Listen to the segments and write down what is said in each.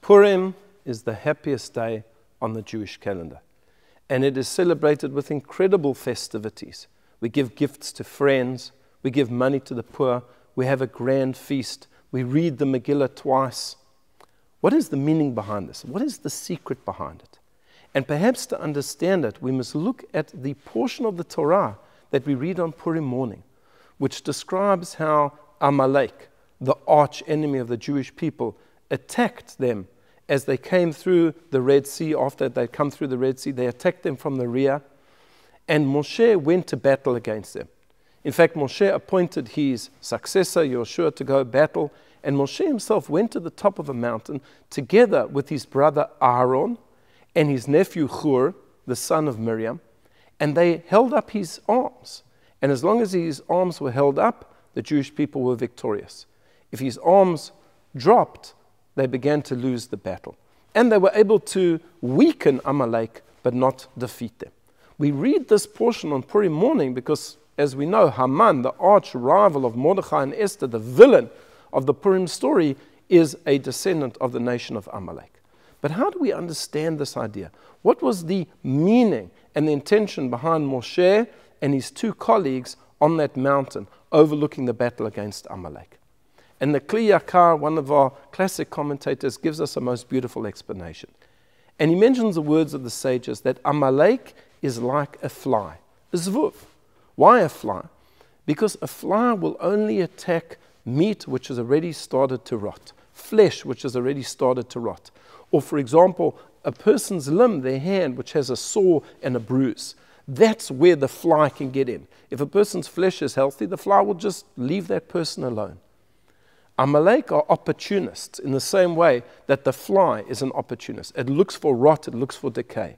Purim is the happiest day on the Jewish calendar, and it is celebrated with incredible festivities. We give gifts to friends, we give money to the poor, we have a grand feast, we read the Megillah twice. What is the meaning behind this? What is the secret behind it? And perhaps to understand it, we must look at the portion of the Torah that we read on Purim morning, which describes how Amalek, the arch enemy of the Jewish people, attacked them as they came through the Red Sea. After they'd come through the Red Sea, they attacked them from the rear, and Moshe went to battle against them. In fact, Moshe appointed his successor, Yoshua, to go battle, and Moshe himself went to the top of a mountain together with his brother Aaron and his nephew Hur, the son of Miriam, and they held up his arms. And as long as his arms were held up, the Jewish people were victorious. If his arms dropped, they began to lose the battle. And they were able to weaken Amalek, but not defeat them. We read this portion on Purim morning because, as we know, Haman, the arch rival of Mordechai and Esther, the villain of the Purim story, is a descendant of the nation of Amalek. But how do we understand this idea? What was the meaning and the intention behind Moshe and his two colleagues on that mountain overlooking the battle against Amalek? And the Kli Yakar, one of our classic commentators, gives us a most beautiful explanation. And he mentions the words of the sages that Amalek is like a fly, a zvuv. Why a fly? Because a fly will only attack meat which has already started to rot, flesh which has already started to rot. Or, for example, a person's limb, their hand, which has a sore and a bruise. That's where the fly can get in. If a person's flesh is healthy, the fly will just leave that person alone. Amalek are opportunists in the same way that the fly is an opportunist. It looks for rot, it looks for decay.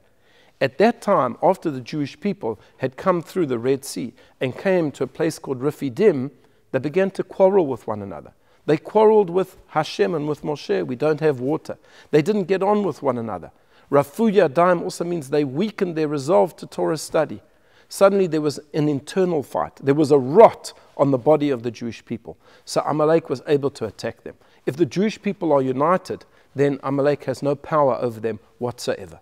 At that time, after the Jewish people had come through the Red Sea and came to a place called Rephidim, they began to quarrel with one another. They quarreled with Hashem and with Moshe. We don't have water. They didn't get on with one another. Rafu Yadayim also means they weakened their resolve to Torah study. Suddenly there was an internal fight. There was a rot on the body of the Jewish people. So Amalek was able to attack them. If the Jewish people are united, then Amalek has no power over them whatsoever.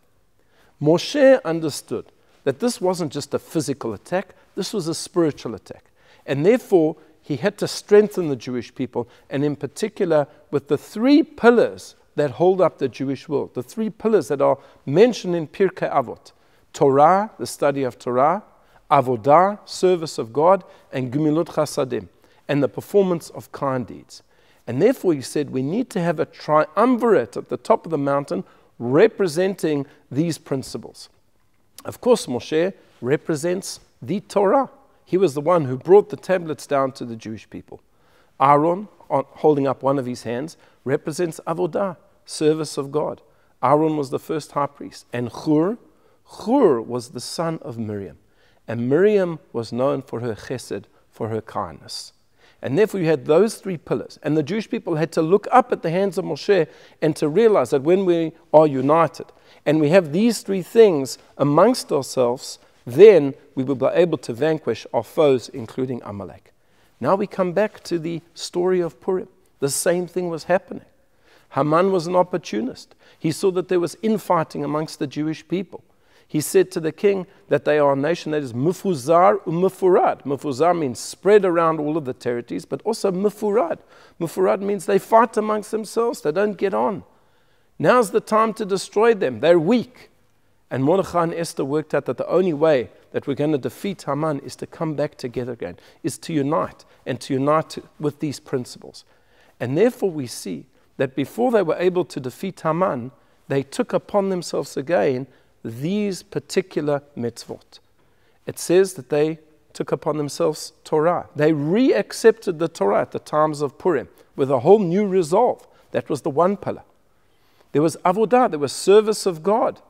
Moshe understood that this wasn't just a physical attack, this was a spiritual attack. And therefore, he had to strengthen the Jewish people, and in particular with the three pillars that hold up the Jewish world, the three pillars that are mentioned in Pirkei Avot: Torah, the study of Torah; Avodah, service of God; and Gemilut Chasadim, and the performance of kind deeds. And therefore, he said, we need to have a triumvirate at the top of the mountain representing these principles. Of course, Moshe represents the Torah. He was the one who brought the tablets down to the Jewish people. Aaron, holding up one of his hands, represents Avodah, service of God. Aaron was the first high priest. And Hur was the son of Miriam. And Miriam was known for her chesed, for her kindness. And therefore you had those three pillars. And the Jewish people had to look up at the hands of Moshe and to realize that when we are united and we have these three things amongst ourselves, then we will be able to vanquish our foes, including Amalek. Now we come back to the story of Purim. The same thing was happening. Haman was an opportunist. He saw that there was infighting amongst the Jewish people. He said to the king that they are a nation that is mufuzar umufurad. Mufuzar means spread around all of the territories, but also mufurad. Mufurad means they fight amongst themselves. They don't get on. Now's the time to destroy them. They're weak. And Mordechai and Esther worked out that the only way that we're going to defeat Haman is to come back together again, is to unite, and to unite with these principles. And therefore we see that before they were able to defeat Haman, they took upon themselves again these particular mitzvot. It says that they took upon themselves Torah. They re-accepted the Torah at the times of Purim with a whole new resolve. That was the one pillar. There was avodah, there was service of God.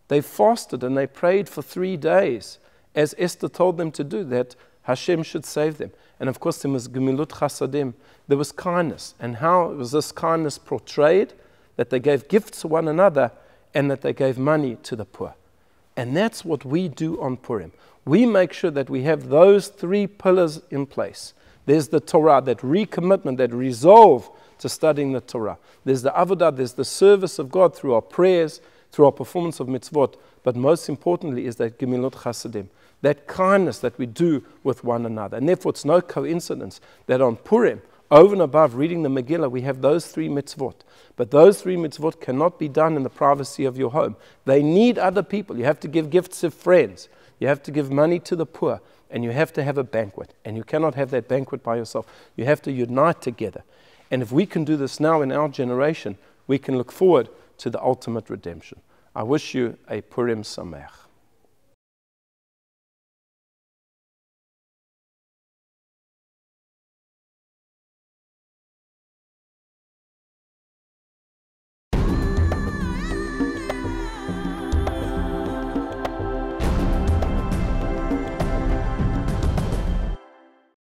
They fasted and they prayed for 3 days, as Esther told them to do, that Hashem should save them. And of course there was Gemilut Chasadim, there was kindness. And how was this kindness portrayed? That they gave gifts to one another and that they gave money to the poor. And that's what we do on Purim. We make sure that we have those three pillars in place. There's the Torah, that recommitment, that resolve to studying the Torah. There's the avodah, there's the service of God through our prayers, through our performance of mitzvot, but most importantly is that gemilut chasadim, that kindness that we do with one another. And therefore it's no coincidence that on Purim, over and above reading the Megillah, we have those 3 mitzvot. But those 3 mitzvot cannot be done in the privacy of your home. They need other people. You have to give gifts to friends. You have to give money to the poor. And you have to have a banquet. And you cannot have that banquet by yourself. You have to unite together. And if we can do this now in our generation, we can look forward to the ultimate redemption. I wish you a Purim Sameach.